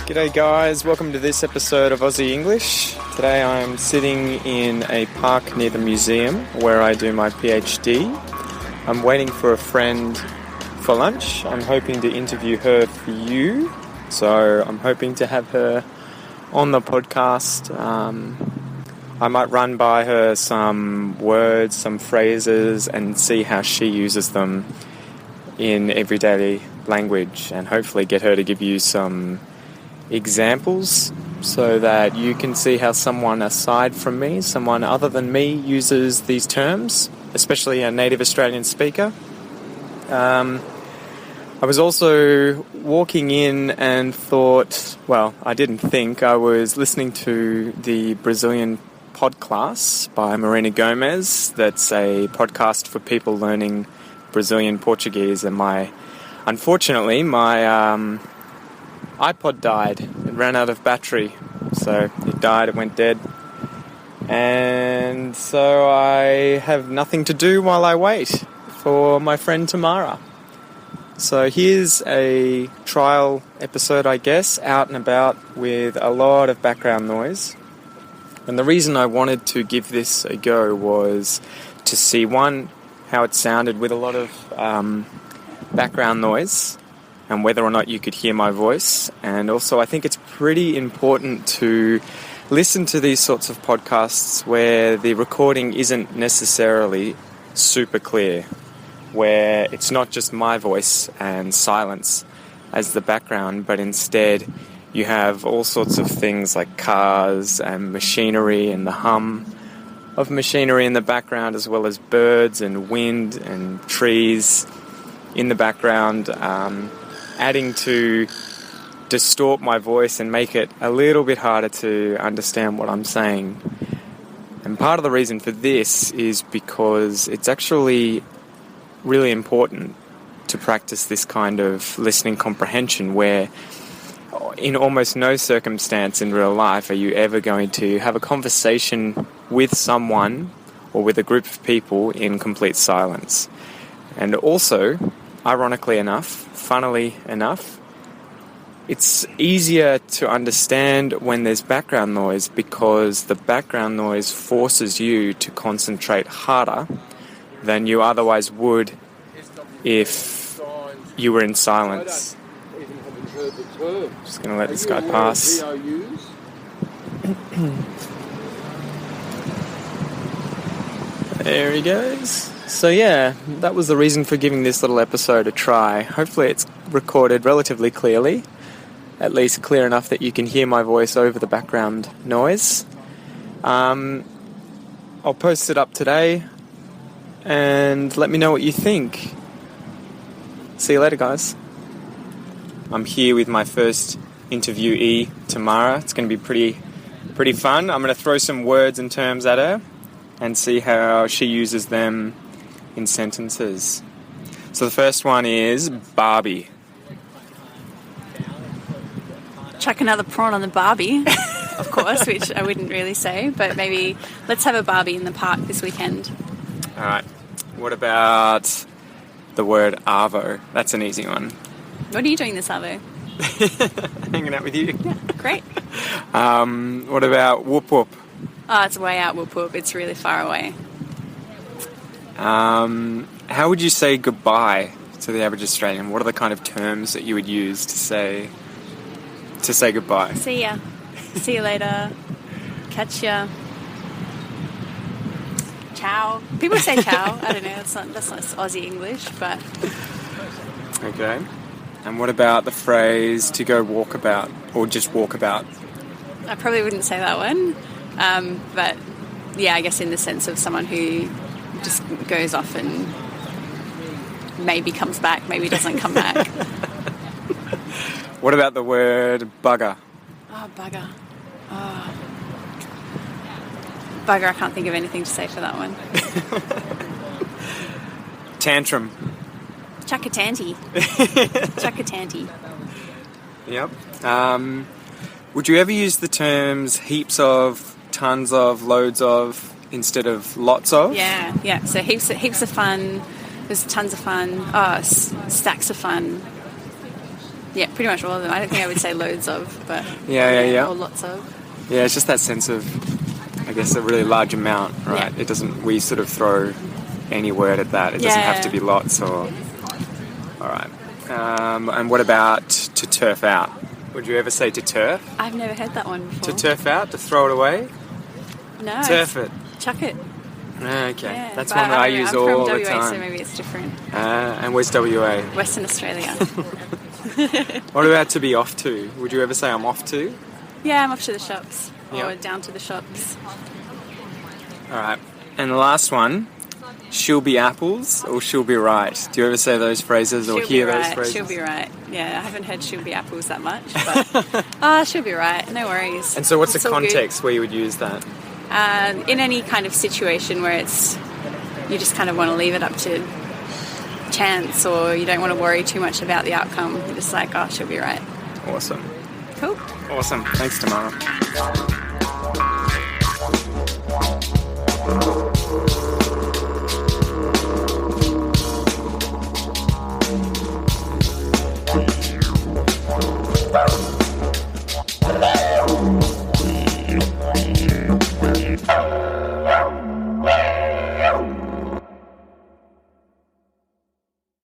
G'day guys, welcome to this episode of Aussie English. Today I'm sitting in a park near the museum where I do my PhD. I'm waiting for a friend for lunch. I'm hoping to interview her for you, so I'm hoping to have her on the podcast. I might run by her some words, some phrases, and see how she uses them in everyday language, and hopefully get her to give you some examples so that you can see how someone aside from me, someone other than me, uses these terms, especially a native Australian speaker. I was also walking in and thought, well, I didn't think, I was listening to the Brazilian podcast by Marina Gomez. That's a podcast for people learning Brazilian Portuguese, and unfortunately my iPod died. It ran out of battery, so it died, it went dead, and so I have nothing to do while I wait for my friend Tamara. So here's a trial episode, I guess, out and about with a lot of background noise. And the reason I wanted to give this a go was to see, one, how it sounded with a lot of background noise, and whether or not you could hear my voice. And also, I think it's pretty important to listen to these sorts of podcasts where the recording isn't necessarily super clear, where it's not just my voice and silence as the background, but instead you have all sorts of things like cars and machinery and the hum of machinery in the background, as well as birds and wind and trees in the background, adding to distort my voice and make it a little bit harder to understand what I'm saying. And part of the reason for this is because it's actually really important to practice this kind of listening comprehension, where in almost no circumstance in real life are you ever going to have a conversation with someone or with a group of people in complete silence. And also, ironically enough, funnily enough, it's easier to understand when there's background noise, because the background noise forces you to concentrate harder than you otherwise would if you were in silence. Just going to let this guy pass. There he goes. So yeah, that was the reason for giving this little episode a try. Hopefully it's recorded relatively clearly, at least clear enough that you can hear my voice over the background noise. I'll post it up today, and let me know what you think. See you later, guys. I'm here with my first interviewee, Tamara. It's going to be pretty fun. I'm going to throw some words and terms at her and see how she uses them in sentences. So the first one is Barbie. Chuck another prawn on the Barbie, of course, which I wouldn't really say, but maybe let's have a Barbie in the park this weekend. All right. What about the word arvo? That's an easy one. What are you doing this arvo? Hanging out with you. Yeah, great. What about whoop whoop? Oh, it's way out, whoop whoop. It's really far away. How would you say goodbye to the average Australian? What are the kind of terms that you would use to say goodbye? See ya. See you later. Catch ya. Ciao. People say ciao. I don't know. That's not Aussie English, but... Okay. And what about the phrase to go walk about, or just walk about? I probably wouldn't say that one. But yeah, I guess in the sense of someone who just goes off and maybe comes back, maybe doesn't come back. What about the word bugger? Oh, bugger. Oh. Bugger, I can't think of anything to say for that one. Tantrum. Chuck-a-tanty. Chuck-a-tanty. Yep. Would you ever use the terms heaps of, tons of, loads of, instead of lots of? Yeah. So heaps of fun, It was tons of fun. Oh, stacks of fun. Yeah, pretty much all of them. I don't think I would say loads of, but Yeah. or lots of. Yeah, it's just that sense of, I guess, a really large amount, right? Yeah. It doesn't. We sort of throw any word at that. It doesn't have to be lots or. All right. And what about to turf out? Would you ever say to turf? I've never heard that one before. To turf out? To throw it away? No. Turf it. Chuck it. Okay, Yeah, that's but one that I use I'm all from the WA, time. so maybe it's different. And where's WA? Western Australia. What about to be off to? Would you ever say I'm off to? Yeah, I'm off to the shops. Or Yep. down to the shops. All right. And the last one, she'll be apples or she'll be right. Do you ever say those phrases or She'll hear be those right. phrases? She'll be right. Yeah, I haven't heard she'll be apples that much, but she'll be right. No worries. And so what's It's the all good. context where you would use that? In any kind of situation where you just kind of want to leave it up to chance, or you don't want to worry too much about the outcome. You're just like, oh, she'll be right. Awesome. Cool. Awesome. Thanks, Tamara.